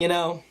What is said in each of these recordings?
You know,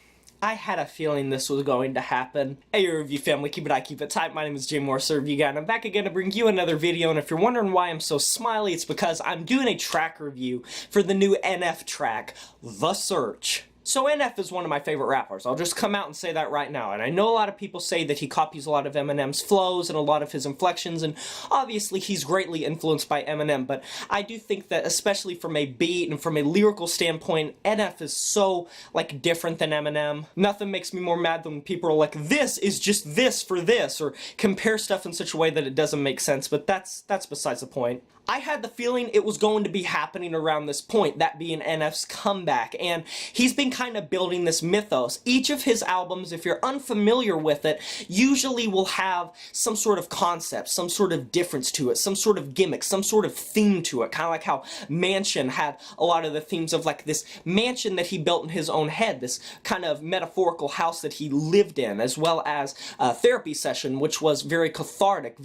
I had a feeling this was going to happen. Hey, your review family, keep it high, keep it tight. My name is Jay Morse, Review Guy, and I'm back again to bring you another video. And if you're wondering why I'm so smiley, it's because I'm doing a track review for the new NF track, The Search. So NF is one of my favorite rappers. I'll just come out and say that right now. And I know a lot of people say that he copies a lot of Eminem's flows and a lot of his inflections, and obviously he's greatly influenced by Eminem, but I do think that especially from a beat and from a lyrical standpoint, NF is so, like, different than Eminem. Nothing makes me more mad than when people are like, this is just this for this, or compare stuff in such a way that it doesn't make sense, but that's besides the point. I had the feeling it was going to be happening around this point, that being NF's comeback, and he's been kind of building this mythos. Each of his albums, if you're unfamiliar with it, usually will have some sort of concept, some sort of difference to it, some sort of gimmick, some sort of theme to it, kind of like how Mansion had a lot of the themes of like this mansion that he built in his own head, this kind of metaphorical house that he lived in, as well as Therapy Session, which was very cathartic,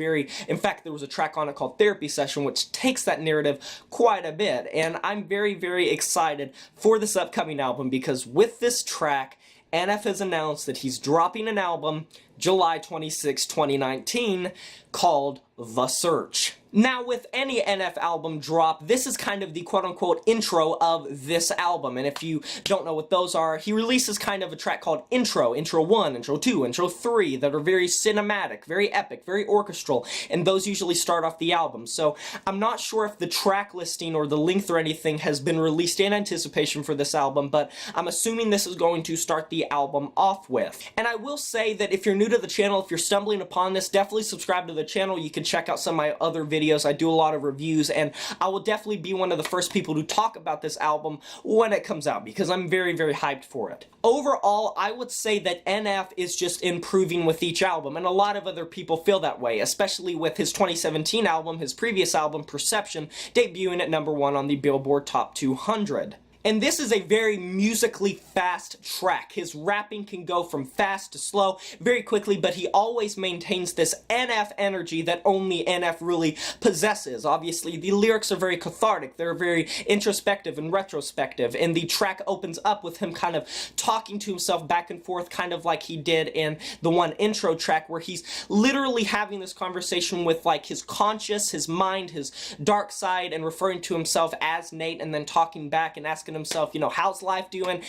in fact, there was a track on it called Therapy Session, which takes that narrative quite a bit, and I'm very, very excited for this upcoming album because with this track, NF has announced that he's dropping an album July 26, 2019 called The Search. Now, with any NF album drop, this is kind of the quote-unquote intro of this album, and if you don't know what those are, he releases kind of a track called Intro 1, Intro 2, Intro 3, that are very cinematic, very epic, very orchestral, and those usually start off the album. So, I'm not sure if the track listing or the length or anything has been released in anticipation for this album, but I'm assuming this is going to start the album off with. And I will say that if you're new to the channel, if you're stumbling upon this, definitely subscribe to the channel. You can check out some of my other videos. I do a lot of reviews, and I will definitely be one of the first people to talk about this album when it comes out, because I'm very, very hyped for it. Overall, I would say that NF is just improving with each album, and a lot of other people feel that way, especially with his 2017 album, his previous album, Perception, debuting at #1 on the Billboard Top 200. And this is a very musically fast track. His rapping can go from fast to slow very quickly, but he always maintains this NF energy that only NF really possesses. Obviously, the lyrics are very cathartic, they're very introspective and retrospective, and the track opens up with him kind of talking to himself back and forth, kind of like he did in the one intro track, where he's literally having this conversation with, like, his conscious, his mind, his dark side, and referring to himself as Nate, and then talking back and asking himself, you know, how's life doing?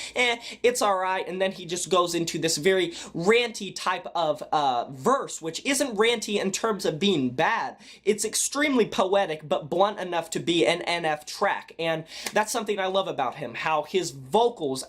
It's alright, and then he just goes into this very ranty type of verse, which isn't ranty in terms of being bad. It's extremely poetic, but blunt enough to be an NF track, and that's something I love about him, how his vocals,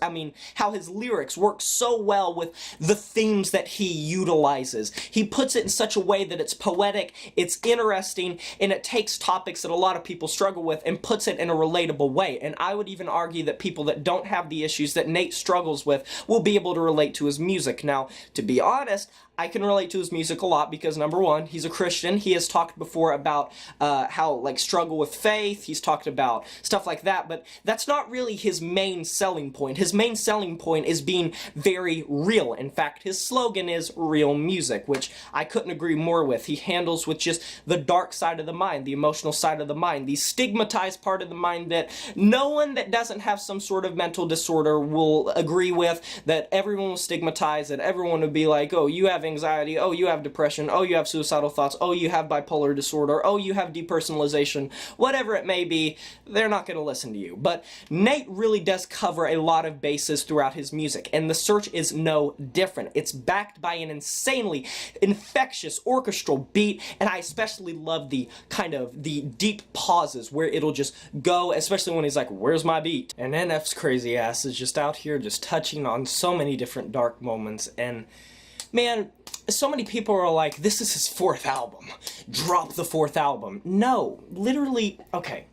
how his lyrics work so well with the themes that he utilizes. He puts it in such a way that it's poetic, it's interesting, and it takes topics that a lot of people struggle with and puts it in a relatable way, and I would even argue that people that don't have the issues that Nate struggles with will be able to relate to his music. Now, to be honest, I can relate to his music a lot because, #1, he's a Christian. He has talked before about how, like, struggle with faith. He's talked about stuff like that, but that's not really his main selling point. His main selling point is being very real. In fact, his slogan is real music, which I couldn't agree more with. He handles with just the dark side of the mind, the emotional side of the mind, the stigmatized part of the mind that no one that doesn't have some sort of mental disorder will agree with, that everyone will stigmatize, that everyone would be like, oh, you have anxiety, oh, you have depression, oh, you have suicidal thoughts, oh, you have bipolar disorder, oh, you have depersonalization, whatever it may be, they're not going to listen to you. But Nate really does cover a lot of bases throughout his music, and The Search is no different. It's backed by an insanely infectious orchestral beat, and I especially love the kind of the deep pauses where it'll just go, especially when he's like, where's my beat? And NF's crazy ass is just out here just touching on so many different dark moments, and man, so many people are like, this is his 4th album. Drop the 4th album. No, literally, okay.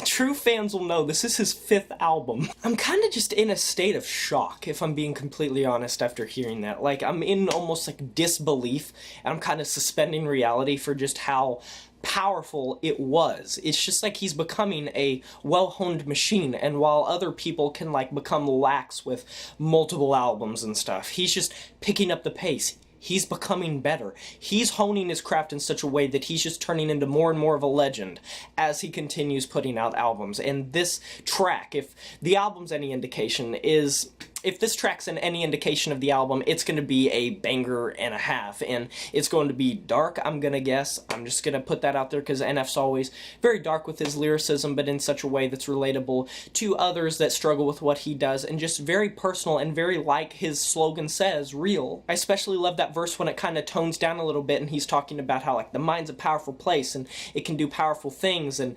True fans will know this is his 5th album. I'm kind of just in a state of shock, if I'm being completely honest, after hearing that. Like, I'm in almost like disbelief, and I'm kind of suspending reality for just how powerful it was. It's just like he's becoming a well-honed machine, and while other people can, like, become lax with multiple albums and stuff, he's just picking up the pace. He's becoming better. He's honing his craft in such a way that he's just turning into more and more of a legend as he continues putting out albums. And this track, if the album's any indication, is if this track's in any indication of the album, it's going to be a banger and a half, and it's going to be dark, I'm going to guess. I'm just going to put that out there because NF's always very dark with his lyricism, but in such a way that's relatable to others that struggle with what he does, and just very personal and very, like his slogan says, real. I especially love that verse when it kind of tones down a little bit and he's talking about how, like, the mind's a powerful place and it can do powerful things, and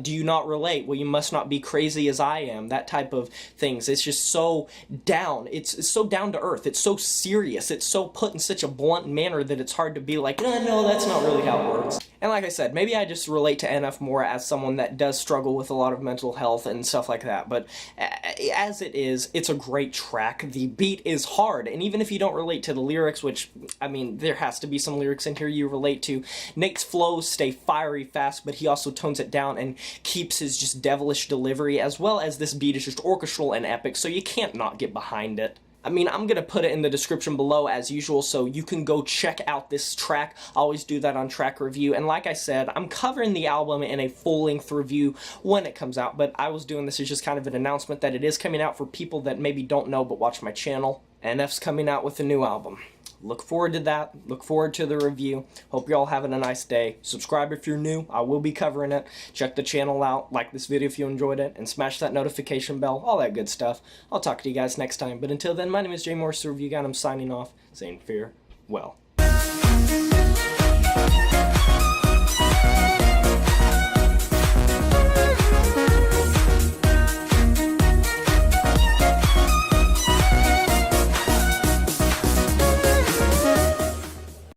do you not relate? Well, you must not be crazy as I am. That type of things. It's just so down. It's so down to earth. It's so serious. It's so put in such a blunt manner that it's hard to be like, no, that's not really how it works. And like I said, maybe I just relate to NF more as someone that does struggle with a lot of mental health and stuff like that, but as it is, it's a great track. The beat is hard, and even if you don't relate to the lyrics, which, I mean, there has to be some lyrics in here you relate to, Nate's flows stay fiery fast, but he also tones it down and keeps his just devilish delivery, as well as this beat is just orchestral and epic, so you can't not get behind it. I mean, I'm going to put it in the description below as usual, so you can go check out this track. I always do that on Track Review, and like I said, I'm covering the album in a full-length review when it comes out, but I was doing this as just kind of an announcement that it is coming out for people that maybe don't know but watch my channel. NF's coming out with a new album. Look forward to that. Look forward to the review. Hope you're all having a nice day. Subscribe if you're new. I will be covering it. Check the channel out. Like this video if you enjoyed it. And smash that notification bell. All that good stuff. I'll talk to you guys next time. But until then, my name is Jay Morris, the Review Guy, and I'm signing off, saying farewell.